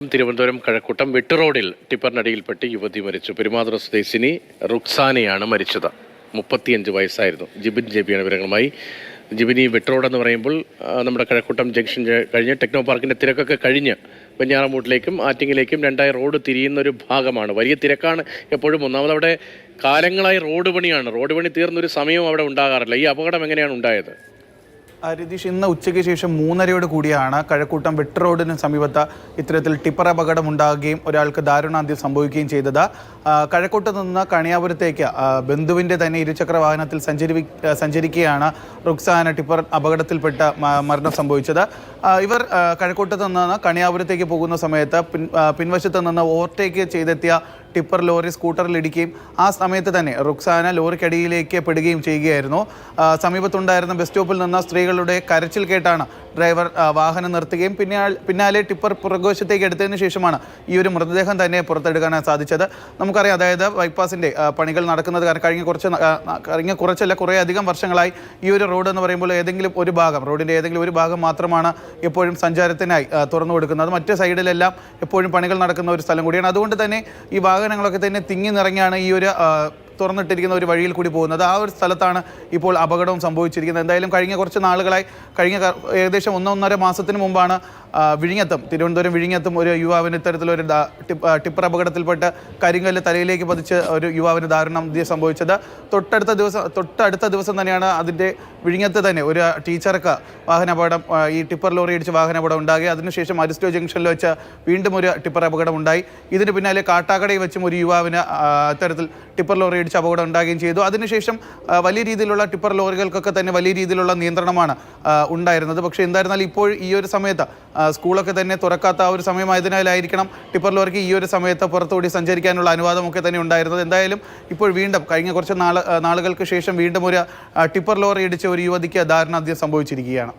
തിരുവനന്തപുരം കഴക്കൂട്ടം വെട്ടുറോഡിൽ ടിപ്പറിനടിയിൽപ്പെട്ട് യുവതി മരിച്ചു. പെരുമാതുറ സ്വദേശിനി റുക്സാനയാണ് മരിച്ചത്. 35 വയസ്സായിരുന്നു. ജിബിൻ ജെബിയാണ് വിവരങ്ങളുമായി. ജിബിനി, വെട്ടുറോഡ് എന്ന് പറയുമ്പോൾ നമ്മുടെ കഴക്കൂട്ടം ജംഗ്ഷൻ കഴിഞ്ഞ് ടെക്നോ പാർക്കിൻ്റെ തിരക്കൊക്കെ കഴിഞ്ഞ് വെഞ്ഞാറമൂട്ടിലേക്കും ആറ്റിങ്ങിലേക്കും രണ്ടായി റോഡ് തിരിയുന്ന ഒരു ഭാഗമാണ്. വലിയ തിരക്കാണ് എപ്പോഴും. ഒന്നാമത് അവിടെ കാലങ്ങളായി റോഡ് പണിയാണ്. റോഡ് പണി തീർന്നൊരു സമയവും അവിടെ ഉണ്ടാകാറില്ല. ഈ അപകടം എങ്ങനെയാണ് ഉണ്ടായത്? രതീഷ്, ഇന്ന് ഉച്ചയ്ക്ക് ശേഷം 3:30 കൂടിയാണ് കഴക്കൂട്ടം വെട്ട് റോഡിന് സമീപത്ത് ഇത്തരത്തിൽ ടിപ്പർ അപകടം ഉണ്ടാകുകയും ഒരാൾക്ക് ദാരുണാന്ത്യം സംഭവിക്കുകയും ചെയ്തത്. കഴക്കൂട്ടത്ത് നിന്ന് കണിയാപുരത്തേക്ക് ബന്ധുവിൻ്റെ തന്നെ ഇരുചക്ര വാഹനത്തിൽ സഞ്ചരിക്കുകയാണ് റുക്സാന ടിപ്പർ അപകടത്തിൽപ്പെട്ട് മരണം സംഭവിച്ചത്. ഇവർ കഴക്കൂട്ടത്ത് നിന്ന് കണിയാപുരത്തേക്ക് പോകുന്ന സമയത്ത് പിൻവശത്ത് നിന്ന് ഓവർടേക്ക് ചെയ്തെത്തിയ ടിപ്പർ ലോറി സ്കൂട്ടറിൽ ഇടിക്കുകയും ആ സമയത്ത് തന്നെ റുക്സാന ലോറിക്കടിയിലേക്ക് പെടുകയും ചെയ്യുകയായിരുന്നു. സമീപത്തുണ്ടായിരുന്ന ബസ് സ്റ്റോപ്പിൽ നിന്ന് സ്ത്രീകളുടെ കരച്ചിൽ കേട്ടാണ് ഡ്രൈവർ വാഹനം നിർത്തുകയും പിന്നാലെ ടിപ്പർ പുറകുവശത്തേക്ക് എടുത്തതിന് ശേഷമാണ് ഈ ഒരു മൃതദേഹം തന്നെ പുറത്തെടുക്കാൻ സാധിച്ചത്. നമുക്കറിയാം, അതായത് ബൈപ്പാസിൻ്റെ പണികൾ നടക്കുന്നത് കഴിഞ്ഞ കുറച്ചല്ല കുറേ അധികം വർഷങ്ങളായി ഈ ഒരു റോഡ് എന്ന് പറയുമ്പോൾ ഏതെങ്കിലും ഒരു ഭാഗം, റോഡിൻ്റെ ഏതെങ്കിലും ഒരു ഭാഗം മാത്രമാണ് എപ്പോഴും സഞ്ചാരത്തിനായി തുറന്നു കൊടുക്കുന്നത്. മറ്റ് സൈഡിലെല്ലാം എപ്പോഴും പണികൾ നടക്കുന്ന ഒരു സ്ഥലം കൂടിയാണ്. അതുകൊണ്ട് തന്നെ ഈ വാഹനങ്ങളൊക്കെ തന്നെ തിങ്ങി നിറഞ്ഞാണ് ഈ ഒരു തുറന്നിട്ടിരിക്കുന്ന ഒരു വഴിയിൽ കൂടി പോകുന്നത്. ആ ഒരു സ്ഥലത്താണ് ഇപ്പോൾ അപകടവും സംഭവിച്ചിരിക്കുന്നത്. എന്തായാലും കഴിഞ്ഞ കുറച്ച് നാളുകളായി, ഏകദേശം 1.5 മാസത്തിന് മുമ്പാണ് തിരുവനന്തപുരം വിഴിഞ്ഞത്തും ഒരു യുവാവിന് ഇത്തരത്തിലൊരു ടിപ്പർ അപകടത്തിൽപ്പെട്ട് കരിങ്കല്ല് തലയിലേക്ക് പതിച്ച് ഒരു യുവാവിന് ദാരുണാന്ത്യം സംഭവിച്ചത്. തൊട്ടടുത്ത ദിവസം തന്നെയാണ് അതിൻ്റെ വിഴിഞ്ഞത്ത് തന്നെ ഒരു ടീച്ചർക്ക് വാഹനാപകടം, ഈ ടിപ്പർ ലോറി ഇടിച്ച് വാഹനാപകടം ഉണ്ടായി. അതിനുശേഷം അരിസ്റ്റോ ജംഗ്ഷനിൽ വെച്ച് വീണ്ടും ഒരു ടിപ്പർ അപകടം ഉണ്ടായി. ഇതിന് പിന്നാലെ കാട്ടാക്കടയിൽ വെച്ചും ഒരു യുവാവിന് ഇത്തരത്തിൽ ടിപ്പർ ലോറി ഇടിച്ച് അപകടം ഉണ്ടാകുകയും ചെയ്തു. അതിനുശേഷം വലിയ രീതിയിലുള്ള ടിപ്പർ ലോറികൾക്കൊക്കെ തന്നെ വലിയ രീതിയിലുള്ള നിയന്ത്രണമാണ് ഉണ്ടായിരുന്നത്. പക്ഷേ എന്തായിരുന്നാലും ഇപ്പോൾ ഈ ഒരു സമയത്ത് സ്കൂളൊക്കെ തന്നെ തുറക്കാത്ത ആ ഒരു സമയമായതിനാലായിരിക്കണം ടിപ്പർ ലോറിക്ക് ഈ ഒരു സമയത്ത് പുറത്തുകൂടി സഞ്ചരിക്കാനുള്ള അനുവാദമൊക്കെ തന്നെ ഉണ്ടായിരുന്നത്. എന്തായാലും ഇപ്പോൾ വീണ്ടും കഴിഞ്ഞ കുറച്ച് നാളുകൾക്ക് ശേഷം വീണ്ടും ഒരു ടിപ്പർ ലോറി ഇടിച്ച് ഒരു യുവതിക്ക് ദാരുണാന്ത്യം സംഭവിച്ചിരിക്കുകയാണ്.